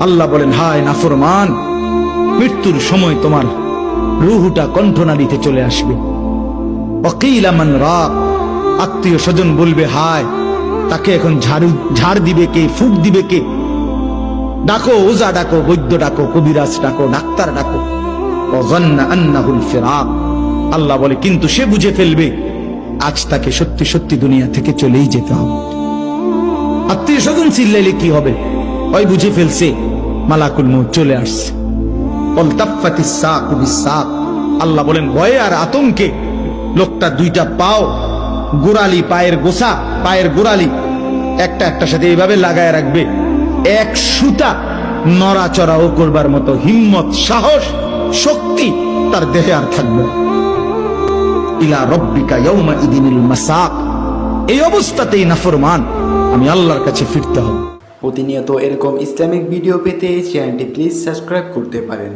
আল্লাহ বলেন, হায় নাফরমান, মৃত্যুর সময় তোমার রুহুটা কণ্ঠনালীতে চলে আসবে। ওয়াকিলা মান রাক, আত্মীয় স্বজন বলবে, হায় তাকে এখন ঝাড় দিবে কে, ফুক দিবে কে? ডাকো, ওজা ডাকো, বৈদ্য ডাকো, কবিরাজ ডাকো, ডাক্তার ডাকো। ওয়াযান্না আন্নাহুল ফিরাক, আল্লাহ বলে কিন্তু সে বুঝে ফেলবে আজ তাকে সত্যি সত্যি দুনিয়া থেকে চলেই যেতে হবে। আত্মীয় স্বজন চিল্লাইলে কি হবে? ওই বুঝে ফেলছে মালাকুল মউত চলে আসছে। ওয়ালতাফাতিস সাকু বিসাক, আল্লাহ বলেন ভয়ে আর আতঙ্কে লোকটা দুইটা পাও, গোড়ালি, পায়ের গোসা, পায়ের গোড়ালি একটা একটার সাথে এইভাবে লাগায় রাখবে। এক সুতা নড়াচড়াও করবার মতো হিম্মত, সাহস, শক্তি তার দেহে আর থাকবে না। ইলা রব্বিকা ইয়াউমা ইদিনিল মাসাক, এই অবস্থাতেই নাফরমান আমি আল্লাহর কাছে ফিরতে হবে। প্রতিনিয়ত এরকম ইসলামিক ভিডিও পেতে চ্যানেলটি প্লিজ সাবস্ক্রাইব করতে পারেন।